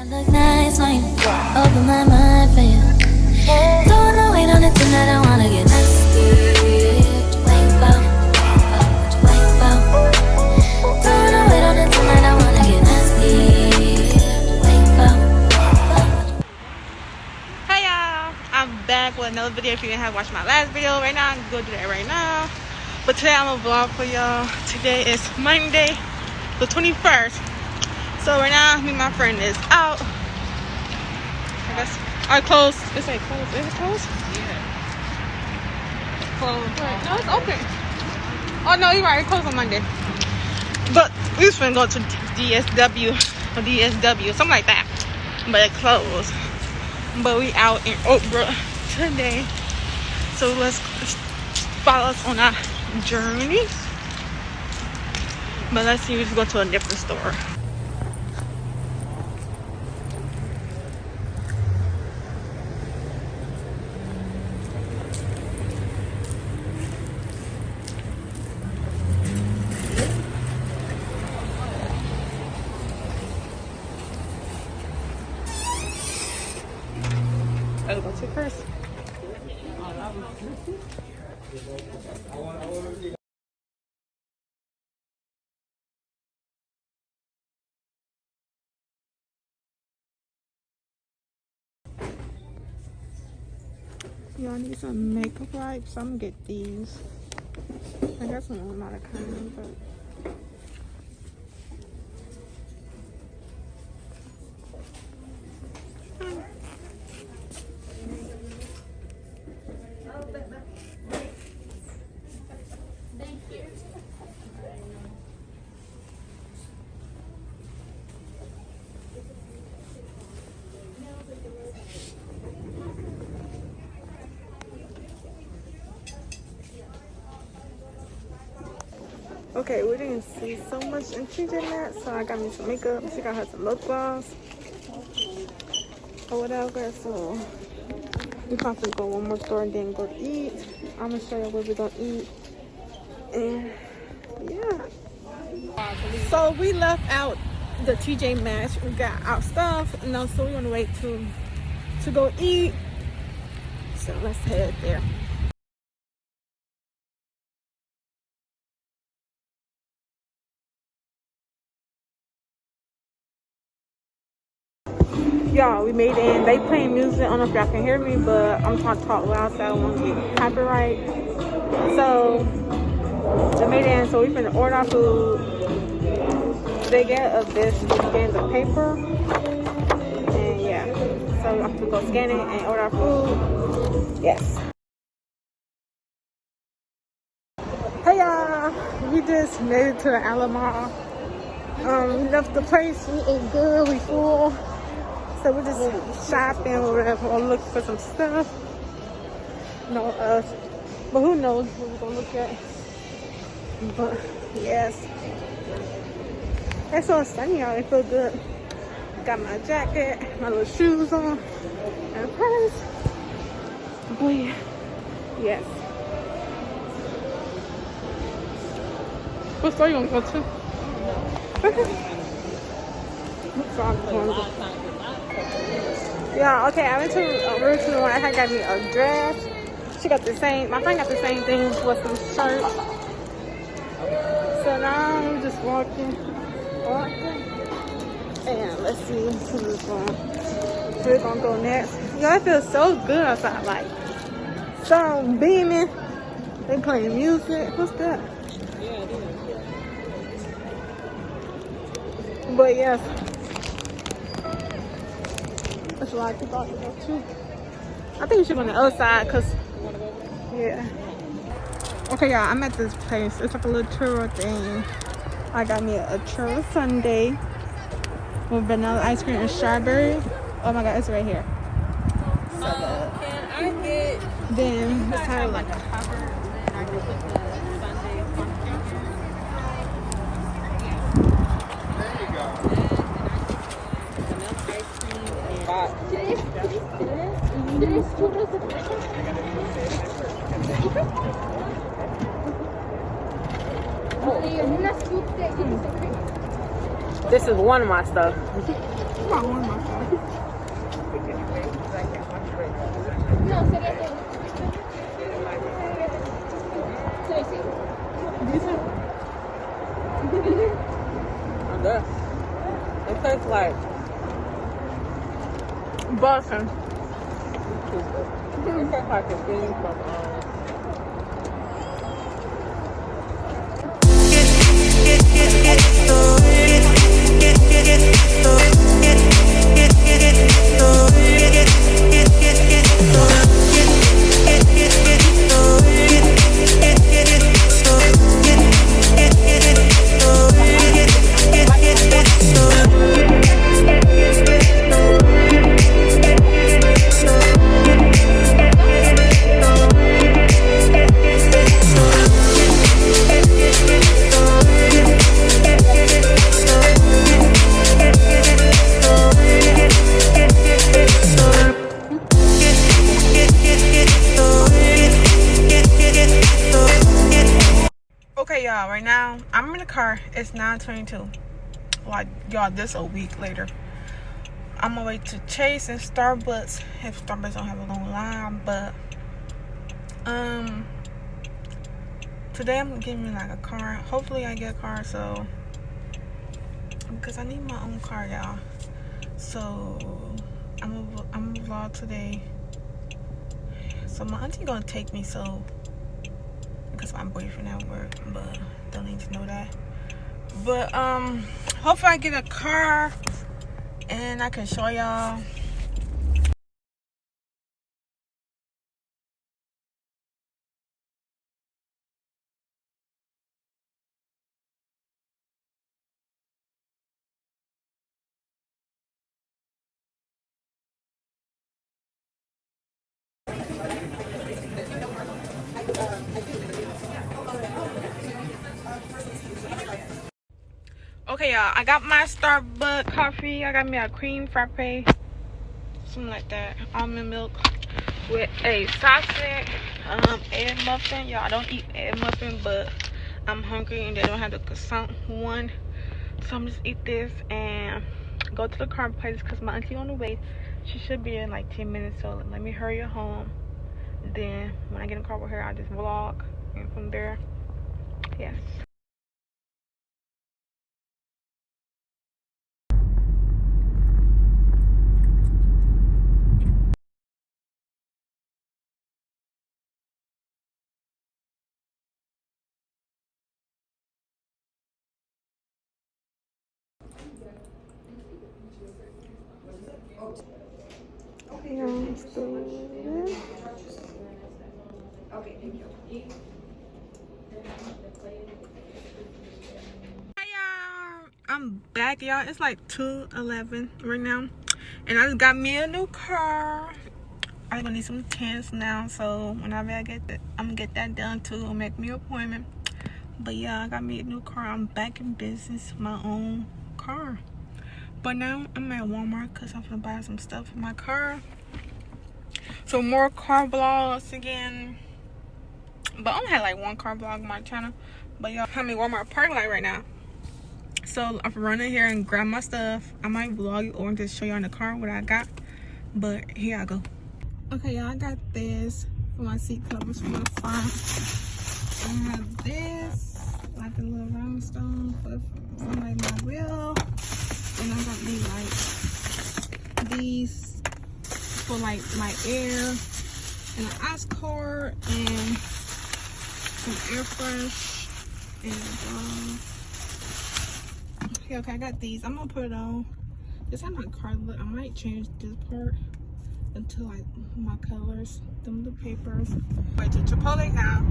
look nice when you open my mind for you. Don't know, wait on it tonight, I wanna get nasty. Wait about, wait about. Don't know, wait on it tonight, I wanna get nasty. Wait about. Hey y'all, I'm back with another video. If you didn't watched my last video right now, I'm gonna do that right now. But today I'm gonna vlog for y'all. Today is Monday, the 21st. So right now, me and my friend is out. I guess our clothes. It's like closed. Is it closed? Yeah. Closed. Right. No, it's open. Oh no, you're right. It's closed on Monday. But we was finna go to DSW or DSW, something like that. But it closed. But we out in Oakbrook today. So let's follow us on our journey. But let's see, we just go to a different store. I'll go to first. Y'all need some makeup wipes. I'm gonna get these. I got some on out of kind, but okay, we didn't see so much in TJ Maxx, so I got me some makeup. She got her some lip gloss or whatever. So we probably go one more store and then go eat. I'm gonna show you where we're gonna eat. And yeah. So we left out the TJ Maxx. We got our stuff, and now so we're on the way to go eat. So let's head there. Y'all, we made it in. They playing music. I don't know if y'all can hear me, but I'm trying to talk loud so I don't want to get copyright. So they made it in. So we finna order our food. They get us this scans of paper, and yeah. So we have to go scan it and order our food. Yes. Hey y'all, we just made it to the Alamo. We left the place. We ate good. We full. So we're just shopping or whatever, or look for some stuff. No, but who knows what we're gonna look at. But yes, it's so sunny out. It feels good. Got my jacket, my little shoes on, and a purse. But yes. What store you gonna go to? So I'm going to go. Yeah, okay, I went to Route 21. I got me a dress. She got the same, my friend got the same thing with some shirts. So now I'm just walking. And let's see who's going. We're gonna go next. Yo, it feels so good outside, like, so beaming. They playing music. What's that? Yeah, it is. But yes. There's a lot of people out there too. I think we should go on the other side, cause yeah. Okay, y'all, I'm at this place. It's like a little churro thing. I got me a churro sundae with vanilla ice cream and strawberry. Oh my god, it's right here. So can I get? then it's kind of like a popper, and I can put the sundae on the counter. This is one of my stuff. It tastes like Boston. It tastes like a thing from Okay, y'all, right now I'm in the car. It's 9:22. Like, y'all, this a week later. I'm on my way to Chase and Starbucks if Starbucks don't have a long line. But today I'm getting me like a car. Hopefully I get a car, so because I need my own car, y'all. So I'm gonna vlog today. So my auntie gonna take me, so because my boyfriend at work, but don't need to know that. But hopefully I get a car and I can show y'all. Okay, y'all, I got my Starbucks coffee. I got me a cream frappe, something like that, almond milk with a sausage, egg muffin. Y'all, I don't eat egg muffin, but I'm hungry and they don't have the croissant one, so I'm just eat this and go to the car place because my auntie on the way. She should be in like 10 minutes, so let me hurry her home. Then when I get in the car with her, I'll just vlog, and from there, yes. Okay, thank you. Hi, y'all. I'm back, y'all. It's like 2:11 right now, and I just got me a new car. I'm gonna need some tints now, so whenever I get that, I'm gonna get that done too and make me an appointment. But yeah, I got me a new car. I'm back in business, my own car. But now I'm at Walmart because I'm gonna buy some stuff for my car. So more car vlogs again. But I only had like one car vlog on my channel. But y'all, I'm in Walmart parking lot right now. So I'm running here and grab my stuff. I might vlog it or just show you on the car what I got. But here I go. Okay, y'all, I got this for my seat covers for the front. I have this, like a little rhinestone for like my wheel. And I got me like these for like my air, and an ice cord, and some air fresh, and okay, I got these. I'm gonna put it on. This is how my car look. I might change this part into like my colors, them the papers. Wait to Chipotle now.